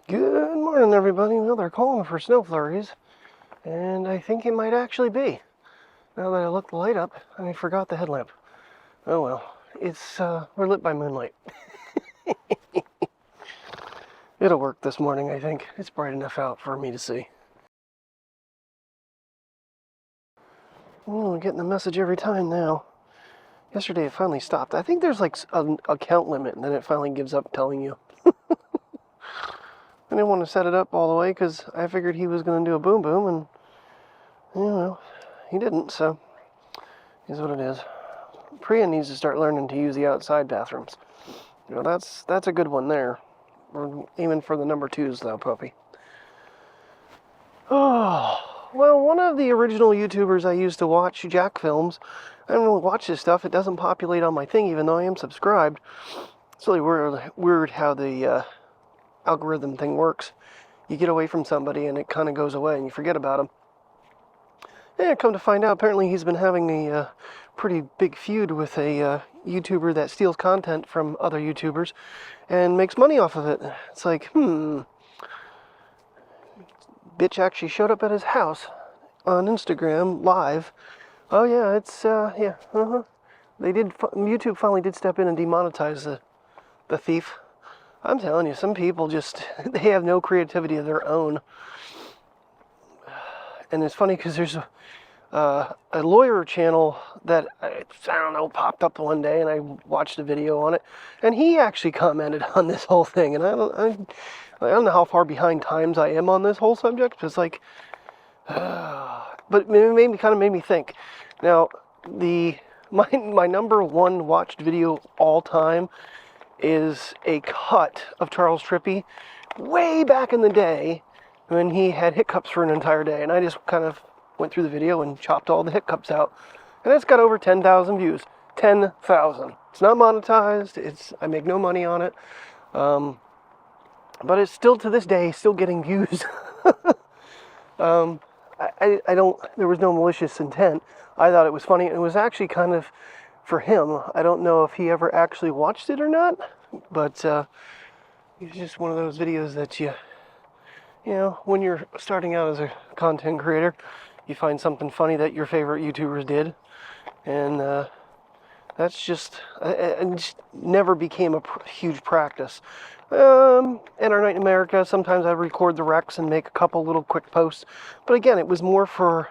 Good morning, everybody. Well, they're calling for snow flurries, and I think it might actually be. Now that I looked the light up, I forgot the headlamp. Oh well, we're lit by moonlight. It'll work this morning, I think. It's bright enough out for me to see. Oh, I'm getting the message every time now. Yesterday it finally stopped. I think there's like an account limit, and then it finally gives up telling you. I didn't want to set it up all the way because I figured he was going to do a boom boom, and he didn't, so is what it is. Priya needs to start learning to use the outside bathrooms. That's a good one there. We're aiming for the number 2s though, puppy. Oh, well, one of the original YouTubers I used to watch, Jack Films, I don't really watch this stuff. It doesn't populate on my thing, even though I am subscribed. It's really weird how the algorithm thing works. You get away from somebody and it kind of goes away and you forget about them. And come to find out, apparently he's been having a pretty big feud with a YouTuber that steals content from other YouTubers and makes money off of it. It's like, bitch actually showed up at his house on Instagram live. Oh yeah, YouTube finally did step in and demonetize the thief. I'm telling you, some people they have no creativity of their own. And it's funny because there's a lawyer channel that, I don't know, popped up one day and I watched a video on it. And he actually commented on this whole thing. And I don't know how far behind times I am on this whole subject. But it's like, but it kind of made me think. Now, my number 1 watched video all time is a cut of Charles Trippy way back in the day when he had hiccups for an entire day, and I just kind of went through the video and chopped all the hiccups out, and it's got over 10,000 views. 10,000. It's not monetized. I make no money on it, but it's still to this day still getting views. I don't. There was no malicious intent. I thought it was funny. It was actually kind of for him. I don't know if he ever actually watched it or not, but it's just one of those videos that you know, when you're starting out as a content creator, you find something funny that your favorite YouTubers did, and that's just, it just never became a huge practice. In our night in America, sometimes I record the wrecks and make a couple little quick posts, but again, it was more for,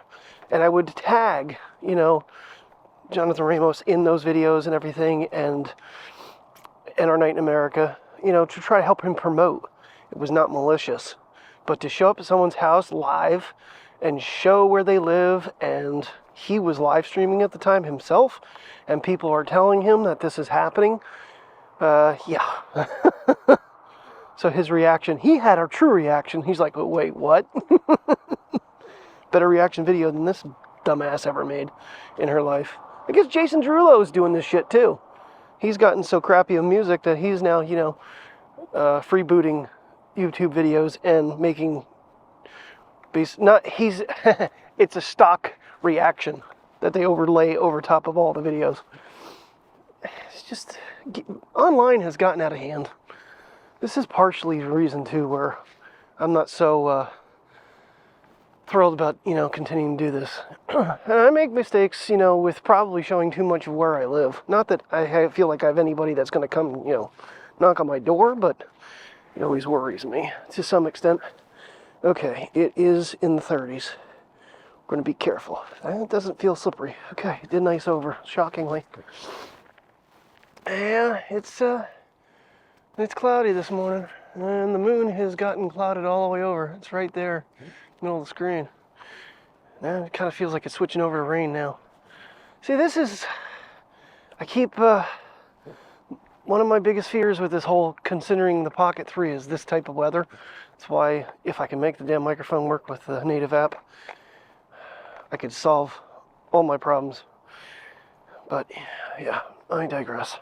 and I would tag, Jonathan Ramos in those videos and everything, and our night in America, to try to help him promote. It was not malicious, but to show up at someone's house live and show where they live, and he was live streaming at the time himself, and people are telling him that this is happening, yeah. So his reaction, he had a true reaction. He's like, oh, wait, what? Better reaction video than this dumbass ever made in her life. I guess Jason Derulo is doing this shit too. He's gotten so crappy of music that he's now, freebooting YouTube videos and making it's a stock reaction that they overlay over top of all the videos. It's just, online has gotten out of hand. This is partially the reason too where I'm not so thrilled about, continuing to do this. And I make mistakes, with probably showing too much of where I live. Not that I feel like I have anybody that's going to come, knock on my door, but it always worries me to some extent. Okay, it is in the 30s. We're going to be careful. It doesn't feel slippery. Okay, it did nice over, shockingly. Yeah, it's cloudy this morning, and the moon has gotten clouded all the way over. It's right there, middle of the screen. Now it kind of feels like it's switching over to rain now. See, I keep, one of my biggest fears with this whole considering the Pocket 3 is this type of weather. That's why if I can make the damn microphone work with the native app, I could solve all my problems. But yeah, I digress.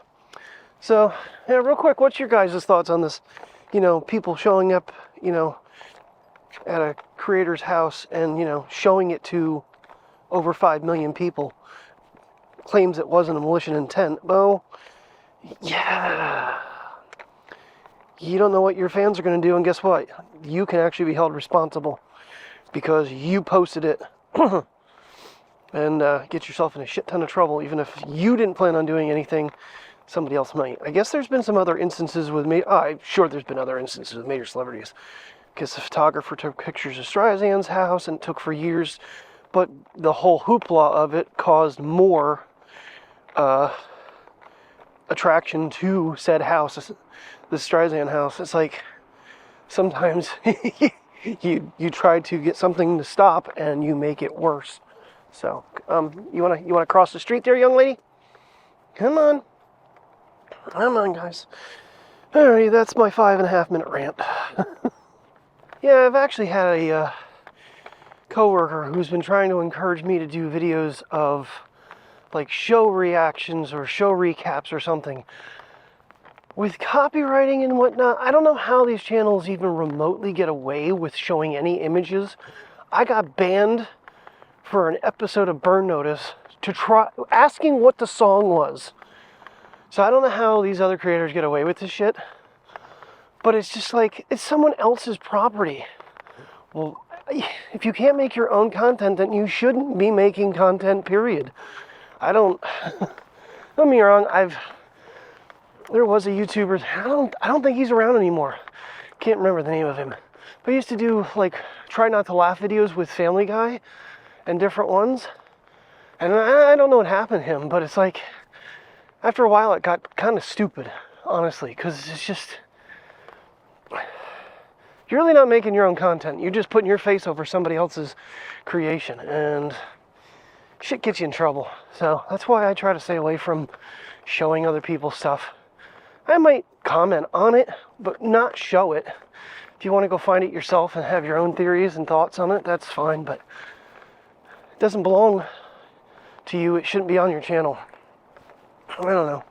So, yeah, real quick, what's your guys' thoughts on this? People showing up, at a creator's house and, showing it to over 5 million people. Claims it wasn't a malicious intent. Well, yeah. you don't know what your fans are going to do, and guess what? You can actually be held responsible because you posted it and get yourself in a shit ton of trouble. Even if you didn't plan on doing anything, somebody else might. I guess there's been some other instances with me. I'm sure there's been other instances with major celebrities. Because the photographer took pictures of Streisand's house and it took for years, but the whole hoopla of it caused more attraction to said house, the Streisand house. It's like sometimes you try to get something to stop and you make it worse. So you wanna cross the street there, young lady? Come on, guys. Alrighty, that's my 5.5 minute rant. Yeah, I've actually had a coworker who's been trying to encourage me to do videos of like show reactions or show recaps or something. With copywriting and whatnot, I don't know how these channels even remotely get away with showing any images. I got banned for an episode of Burn Notice to try asking what the song was. So I don't know how these other creators get away with this shit. But it's just like, it's someone else's property. Well, if you can't make your own content, then you shouldn't be making content, period. Don't get me wrong, there was a YouTuber, I don't think he's around anymore. Can't remember the name of him. But he used to do like try not to laugh videos with Family Guy and different ones. And I don't know what happened to him, but it's like, after a while it got kind of stupid, honestly, because it's just, you're really not making your own content. You're just putting your face over somebody else's creation, and shit gets you in trouble. So that's why I try to stay away from showing other people's stuff. I might comment on it, but not show it. If you want to go find it yourself and have your own theories and thoughts on it, that's fine, but it doesn't belong to you. It shouldn't be on your channel. I don't know.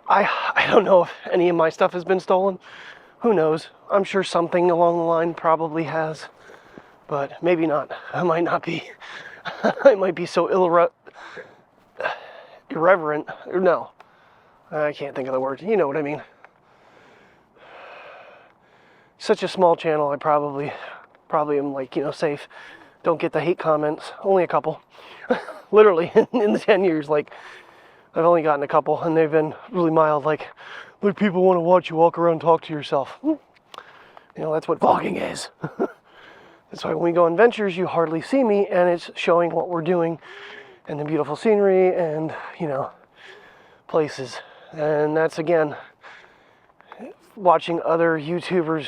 I don't know if any of my stuff has been stolen. Who knows? I'm sure something along the line probably has, but maybe not. I might not be. I might be so irreverent. No, I can't think of the word. You know what I mean. Such a small channel, I probably am like, safe. Don't get the hate comments. Only a couple. Literally, in the 10 years, like, I've only gotten a couple, and they've been really mild, like people want to watch you walk around and talk to yourself. That's what vlogging is. That's why when we go on ventures, you hardly see me, and it's showing what we're doing, and the beautiful scenery, and, places. And that's, again, watching other YouTubers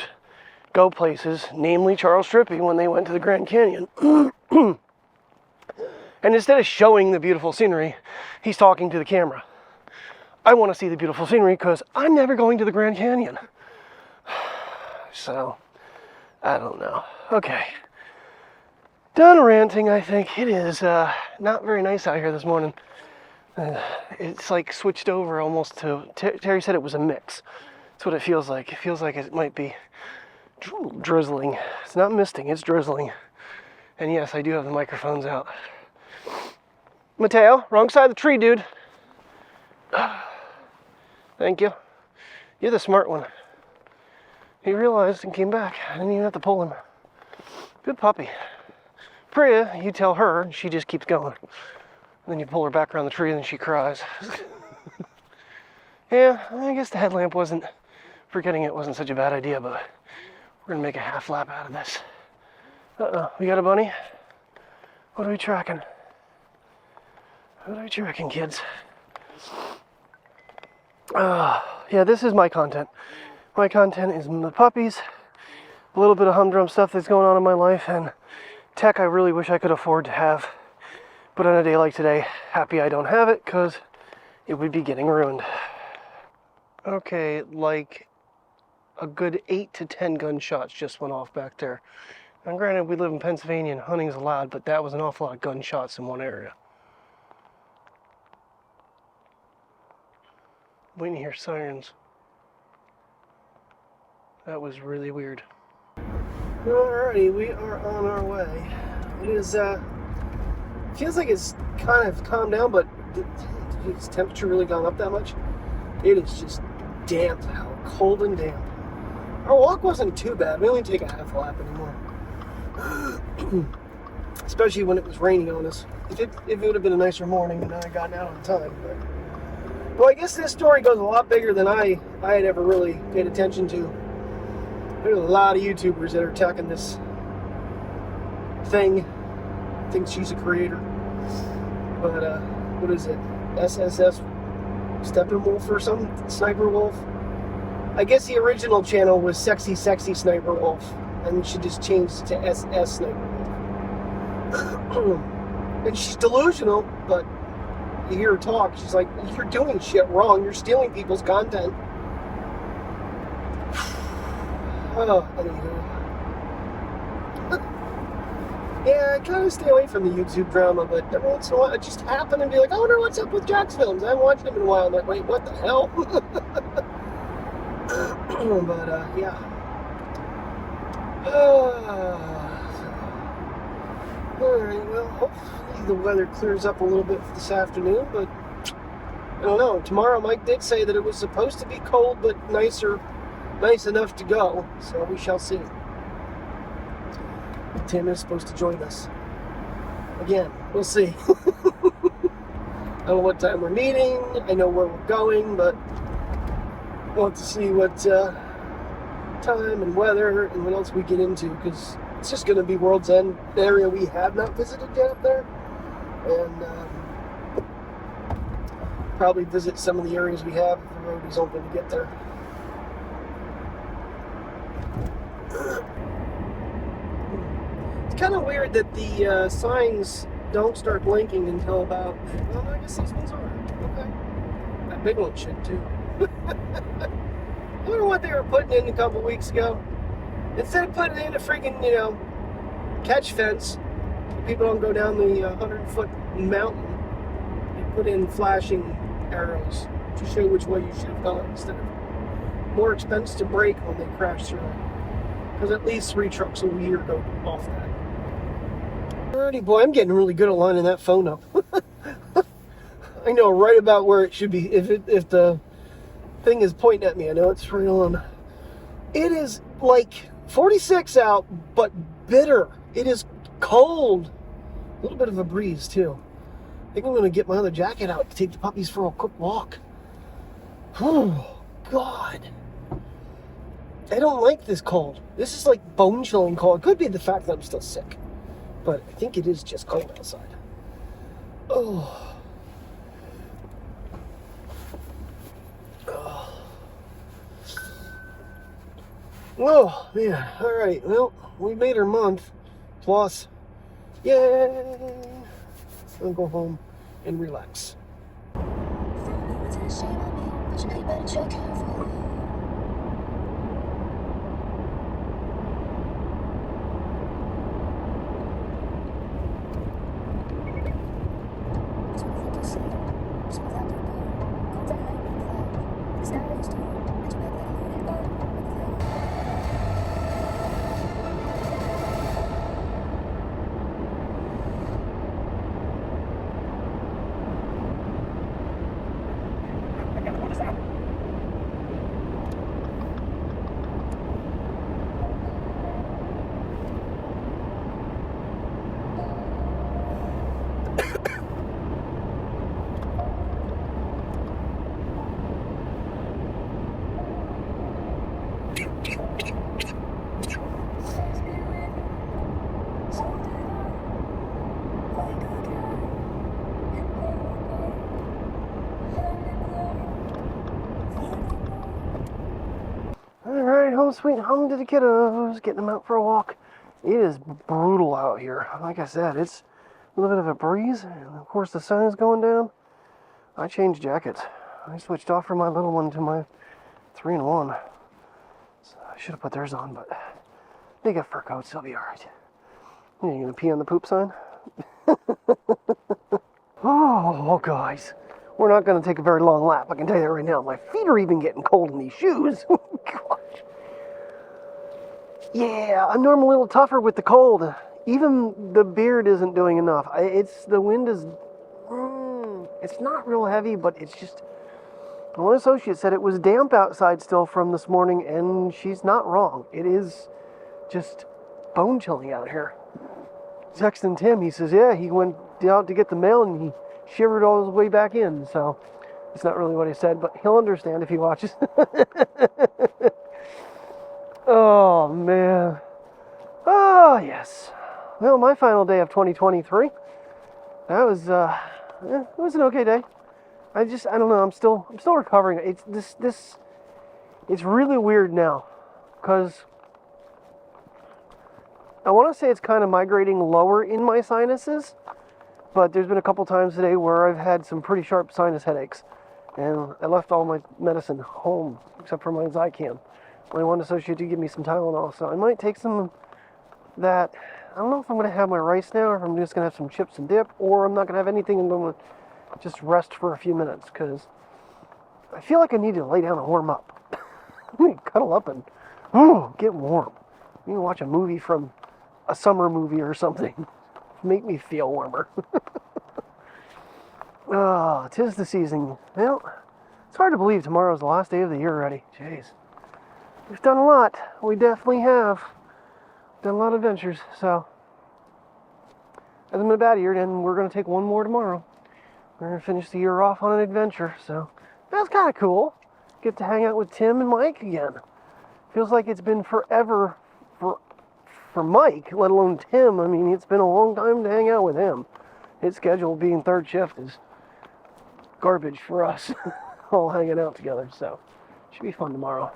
go places, namely Charles Strippy when they went to the Grand Canyon. And instead of showing the beautiful scenery, he's talking to the camera. I want to see the beautiful scenery because I'm never going to the Grand Canyon. So, I don't know. Okay. Done ranting, I think. It is not very nice out here this morning. It's like switched over almost to... Terry said it was a mix. That's what it feels like. It feels like it might be drizzling. It's not misting, it's drizzling. And yes, I do have the microphones out. Mateo, wrong side of the tree, dude. Thank you. You're the smart one. He realized and came back. I didn't even have to pull him. Good puppy. Priya, you tell her, and she just keeps going. And then you pull her back around the tree, and then she cries. Yeah, I guess the headlamp wasn't such a bad idea, but we're gonna make a half lap out of this. Uh-oh, we got a bunny? What are we tracking? What are we tracking, kids? Yeah, this is my content. My content is the puppies, a little bit of humdrum stuff that's going on in my life, and tech I really wish I could afford to have. But on a day like today, happy I don't have it, because it would be getting ruined. Okay, like a good 8 to 10 gunshots just went off back there. And granted, we live in Pennsylvania and hunting's allowed, but that was an awful lot of gunshots in one area. Waiting to hear sirens. That was really weird. Alrighty, we are on our way. It is, feels like it's kind of calmed down, but has temperature really gone up that much? It is just damp out, cold and damp. Our walk wasn't too bad. We only take a half lap anymore. Especially when it was raining on us. If it would have been a nicer morning, then I had gotten out on time. But, well, I guess this story goes a lot bigger than I had ever really paid attention to. There's a lot of YouTubers that are attacking this thing. Thinks she's a creator. But, what is it? SSS Steppenwolf or something? Sniper Wolf? I guess the original channel was Sexy Sniper Wolf. And she just changed to SS Sniper Wolf. And she's delusional, but you hear her talk, she's like, you're doing shit wrong. You're stealing people's content. Oh, anywho. Yeah, I kind of stay away from the YouTube drama, but every once in a while I just happen to be like, I wonder what's up with Jack's films. I haven't watched them in a while. I'm like, wait, what the hell? But, yeah. Alright, well, hopefully the weather clears up a little bit for this afternoon, but I don't know. Tomorrow, Mike did say that it was supposed to be cold, but nice enough to go, so we shall see. Tim is supposed to join us. Again, we'll see. I don't know what time we're meeting, I know where we're going, but we'll have to see what time and weather and what else we get into, because it's just going to be World's End, the area we have not visited yet up there, and probably visit some of the areas we have if the road is open to get there. It's kind of weird that the signs don't start blinking until about, well, I guess these ones are. Okay. That big one should too. I wonder what they were putting in a couple weeks ago. Instead of putting in a freaking, catch fence, so people don't go down the 100-foot mountain, they put in flashing arrows to show which way you should have gone instead of more expense to brake when they crash through it. Because at least 3 trucks a year go off that. Alrighty, boy, I'm getting really good at lining that phone up. I know right about where it should be. If the thing is pointing at me, I know it's right on. It is like 46 out, but bitter. It is cold. A little bit of a breeze, too. I think I'm going to get my other jacket out to take the puppies for a quick walk. Oh, God. I don't like this cold. This is like bone-chilling cold. It could be the fact that I'm still sick. But I think it is just cold outside. Oh. Oh, man. All right. Well, we made our month. Plus, yay! I'll go home and relax. Alright, home sweet home to the kiddos. Getting them out for a walk. It is brutal out here. Like I said, it's a little bit of a breeze. And of course, the sun is going down. I changed jackets. I switched off from my little one to my 3-in-1. So I should have put theirs on, but they got fur coats. They'll be alright. You gonna pee on the poop sign? Oh, guys. We're not going to take a very long lap, I can tell you that right now. My feet are even getting cold in these shoes. Gosh. Yeah, I'm normally a little tougher with the cold. Even the beard isn't doing enough. The wind is, it's not real heavy, but it's just, One associate said it was damp outside still from this morning, and she's not wrong. It is just bone chilling out here. Texting Tim, he says, yeah, he went out to get the mail and he shivered all his way back in. So it's not really what he said, but he'll understand if he watches. Oh, man. Oh, yes. Well, my final day of 2023. That was, it was an okay day. I don't know. I'm still recovering. It's really weird now, because I want to say it's kind of migrating lower in my sinuses, but there's been a couple times today where I've had some pretty sharp sinus headaches, and I left all my medicine home except for my Zicam. My one associate did give me some Tylenol, so I might take some of that. I don't know if I'm going to have my rice now, or if I'm just going to have some chips and dip, or I'm not going to have anything and I'm going to just rest for a few minutes, because I feel like I need to lay down and warm up. I'm going to cuddle up and get warm. You can watch a movie from a summer movie or something. Make me feel warmer. Oh, 'tis the season. Well, it's hard to believe tomorrow's the last day of the year already. Jeez. We've done a lot. We definitely have. Done a lot of adventures, so. Hasn't been a bad year, and we're going to take one more tomorrow. We're going to finish the year off on an adventure, so. That's kind of cool. Get to hang out with Tim and Mike again. Feels like it's been forever for Mike, let alone Tim. I mean, it's been a long time to hang out with him. His schedule being third shift is garbage for us. All hanging out together, so. Should be fun tomorrow.